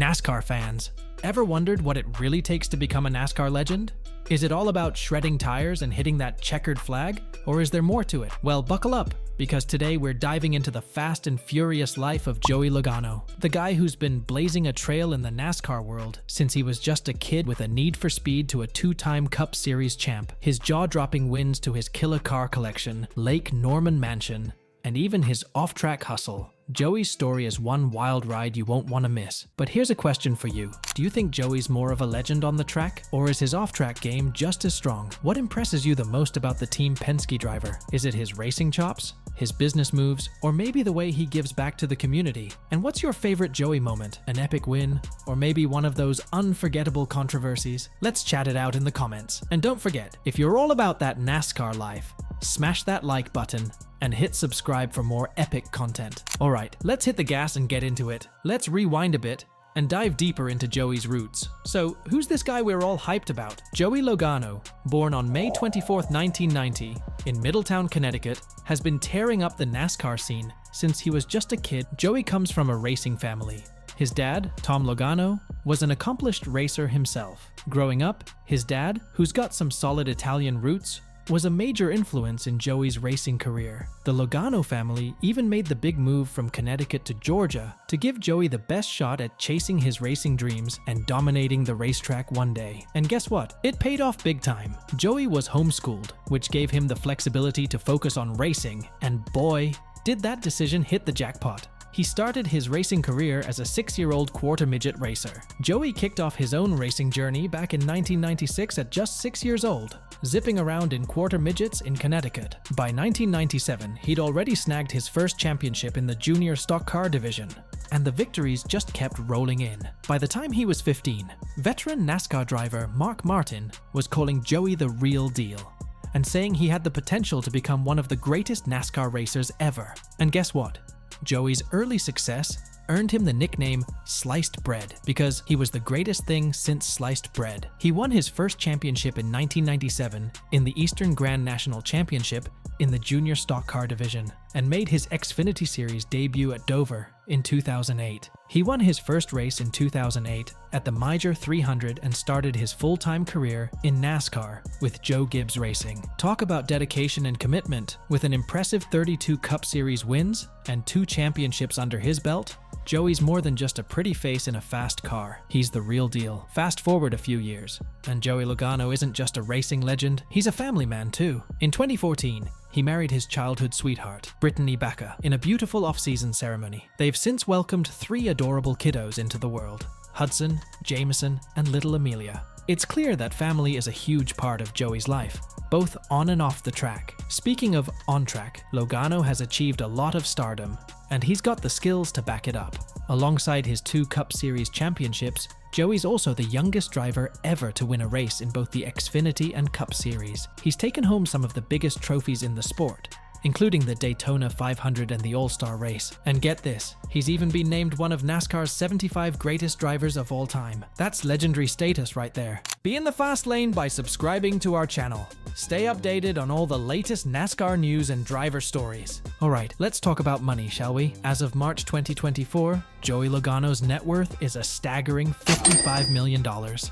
NASCAR fans, ever wondered what it really takes to become a NASCAR legend? Is it all about shredding tires and hitting that checkered flag? Or is there more to it? Well, buckle up, because today we're diving into the fast and furious life of Joey Logano, the guy who's been blazing a trail in the NASCAR world since he was just a kid with a need for speed to a two-time Cup Series champ, his jaw-dropping wins to his killer car collection, Lake Norman Mansion, and even his off-track hustle. Joey's story is one wild ride you won't want to miss. But here's a question for you. Do you think Joey's more of a legend on the track? Or is his off-track game just as strong? What impresses you the most about the Team Penske driver? Is it his racing chops, his business moves, or maybe the way he gives back to the community? And what's your favorite Joey moment? An epic win? Or maybe one of those unforgettable controversies? Let's chat it out in the comments. And don't forget, if you're all about that NASCAR life, smash that like button and hit subscribe for more epic content. Alright, let's hit the gas and get into it. Let's rewind a bit and dive deeper into Joey's roots. So, who's this guy we're all hyped about? Joey Logano, born on May 24th, 1990, in Middletown, Connecticut, has been tearing up the NASCAR scene since he was just a kid. Joey comes from a racing family. His dad, Tom Logano, was an accomplished racer himself. Growing up, his dad, who's got some solid Italian roots, was a major influence in Joey's racing career. The Logano family even made the big move from Connecticut to Georgia to give Joey the best shot at chasing his racing dreams and dominating the racetrack one day. And guess what? It paid off big time. Joey was homeschooled, which gave him the flexibility to focus on racing, and boy, did that decision hit the jackpot. He started his racing career as a 6-year-old quarter-midget racer. Joey kicked off his own racing journey back in 1996 at just 6 years old, zipping around in quarter-midgets in Connecticut. By 1997, he'd already snagged his first championship in the junior stock car division, and the victories just kept rolling in. By the time he was 15, veteran NASCAR driver Mark Martin was calling Joey the real deal, and saying he had the potential to become one of the greatest NASCAR racers ever. And guess what? Joey's early success earned him the nickname Sliced Bread because he was the greatest thing since sliced bread. He won his first championship in 1997 in the Eastern Grand National Championship in the junior stock car division and made his Xfinity Series debut at Dover in 2008. He won his first race in 2008 at the Major 300 and started his full-time career in NASCAR with Joe Gibbs Racing. Talk about dedication and commitment. With an impressive 32 Cup Series wins and 2 championships under his belt, Joey's more than just a pretty face in a fast car. He's the real deal. Fast forward a few years, and Joey Logano isn't just a racing legend, he's a family man too. In 2014, he married his childhood sweetheart, Brittany Baca, in a beautiful off-season ceremony. They've since welcomed 3 adorable kiddos into the world: Hudson, Jameson, and little Amelia. It's clear that family is a huge part of Joey's life, both on and off the track. Speaking of on track, Logano has achieved a lot of stardom, and he's got the skills to back it up. Alongside his 2 Cup Series championships, Joey's also the youngest driver ever to win a race in both the Xfinity and Cup Series. He's taken home some of the biggest trophies in the sport, including the Daytona 500 and the All-Star race. And get this, he's even been named one of NASCAR's 75 greatest drivers of all time. That's legendary status right there. Be in the fast lane by subscribing to our channel. Stay updated on all the latest NASCAR news and driver stories. Alright, let's talk about money, shall we? As of March 2024, Joey Logano's net worth is a staggering $55 million.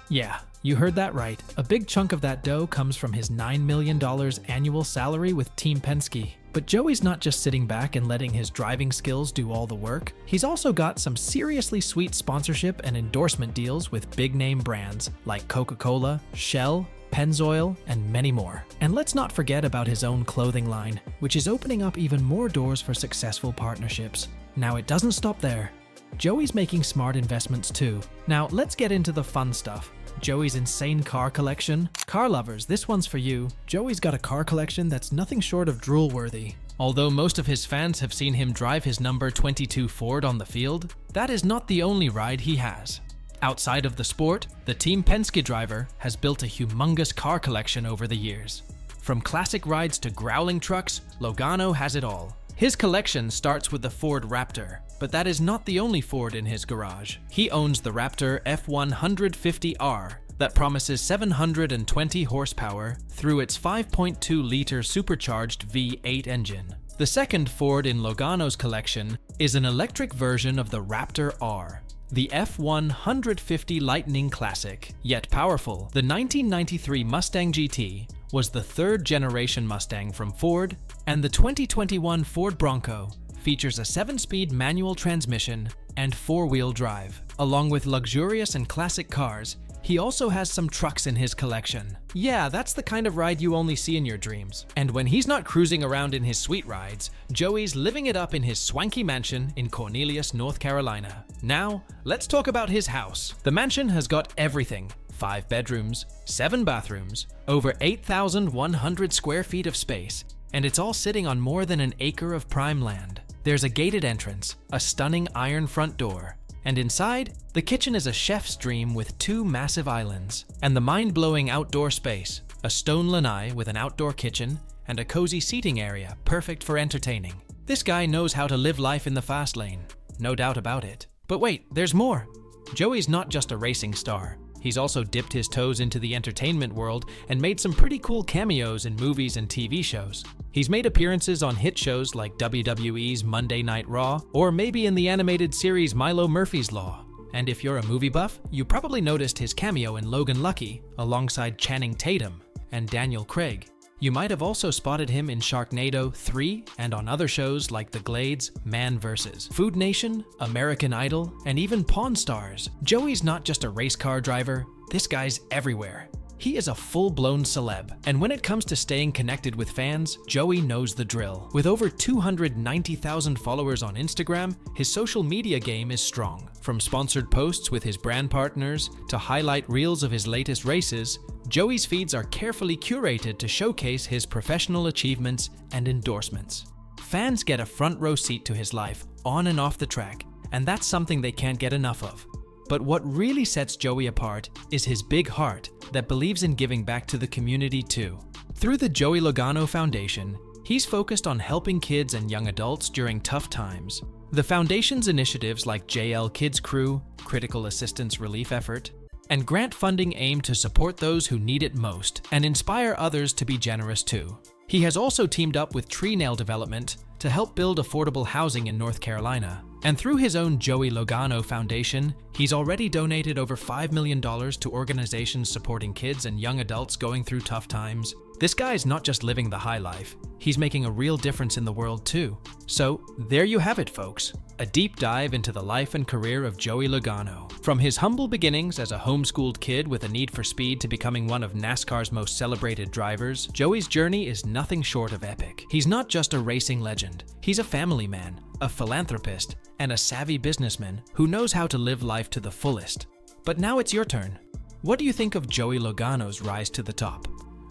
Yeah, you heard that right. A big chunk of that dough comes from his $9 million annual salary with Team Penske. But Joey's not just sitting back and letting his driving skills do all the work. He's also got some seriously sweet sponsorship and endorsement deals with big-name brands like Coca-Cola, Shell, Pennzoil, and many more. And let's not forget about his own clothing line, which is opening up even more doors for successful partnerships. Now, it doesn't stop there. Joey's making smart investments too. Now, let's get into the fun stuff. Joey's insane car collection. Car lovers, this one's for you. Joey's got a car collection that's nothing short of drool-worthy. Although most of his fans have seen him drive his number 22 Ford on the field, that is not the only ride he has. Outside of the sport, the Team Penske driver has built a humongous car collection over the years. From classic rides to growling trucks, Logano has it all. His collection starts with the Ford Raptor, but that is not the only Ford in his garage. He owns the Raptor F150R that promises 720 horsepower through its 5.2-liter supercharged V8 engine. The second Ford in Logano's collection is an electric version of the Raptor R, The F-150 Lightning Classic, yet powerful, the 1993 Mustang GT was the third-generation Mustang from Ford, and the 2021 Ford Bronco features a 7-speed manual transmission and 4-wheel drive. Along with luxurious and classic cars, he also has some trucks in his collection. Yeah, that's the kind of ride you only see in your dreams. And when he's not cruising around in his sweet rides, Joey's living it up in his swanky mansion in Cornelius, North Carolina. Now, let's talk about his house. The mansion has got everything. 5 bedrooms, 7 bathrooms, over 8,100 square feet of space, and it's all sitting on more than an acre of prime land. There's a gated entrance, a stunning iron front door, and inside, the kitchen is a chef's dream with 2 massive islands, and the mind-blowing outdoor space, a stone lanai with an outdoor kitchen and a cozy seating area perfect for entertaining. This guy knows how to live life in the fast lane, no doubt about it. But wait, there's more. Joey's not just a racing star. He's also dipped his toes into the entertainment world and made some pretty cool cameos in movies and TV shows. He's made appearances on hit shows like WWE's Monday Night Raw, or maybe in the animated series Milo Murphy's Law. And if you're a movie buff, you probably noticed his cameo in Logan Lucky alongside Channing Tatum and Daniel Craig. You might have also spotted him in Sharknado 3 and on other shows like The Glades, Man vs. Food Nation, American Idol, and even Pawn Stars. Joey's not just a race car driver, this guy's everywhere. He is a full-blown celeb, and when it comes to staying connected with fans, Joey knows the drill. With over 290,000 followers on Instagram, his social media game is strong. From sponsored posts with his brand partners to highlight reels of his latest races, Joey's feeds are carefully curated to showcase his professional achievements and endorsements. Fans get a front row seat to his life, on and off the track, and that's something they can't get enough of. But what really sets Joey apart is his big heart that believes in giving back to the community too. Through the Joey Logano Foundation, he's focused on helping kids and young adults during tough times. The foundation's initiatives like JL Kids Crew, Critical Assistance Relief Effort, and grant funding aim to support those who need it most and inspire others to be generous too. He has also teamed up with Tree Nail Development to help build affordable housing in North Carolina. And through his own Joey Logano Foundation, he's already donated over $5 million to organizations supporting kids and young adults going through tough times. This guy's not just living the high life, he's making a real difference in the world too. So there you have it, folks. A deep dive into the life and career of Joey Logano. From his humble beginnings as a homeschooled kid with a need for speed to becoming one of NASCAR's most celebrated drivers, Joey's journey is nothing short of epic. He's not just a racing legend, he's a family man, a philanthropist, and a savvy businessman who knows how to live life to the fullest. But now it's your turn. What do you think of Joey Logano's rise to the top?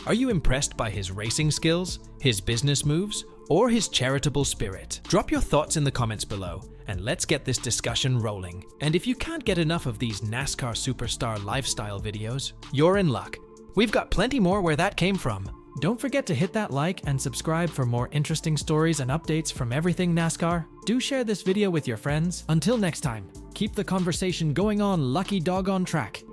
Are you impressed by his racing skills, his business moves, or his charitable spirit? Drop your thoughts in the comments below, and let's get this discussion rolling. And if you can't get enough of these NASCAR superstar lifestyle videos, you're in luck. We've got plenty more where that came from. Don't forget to hit that like and subscribe for more interesting stories and updates from everything NASCAR. Do share this video with your friends. Until next time, keep the conversation going on Lucky Dog on Track.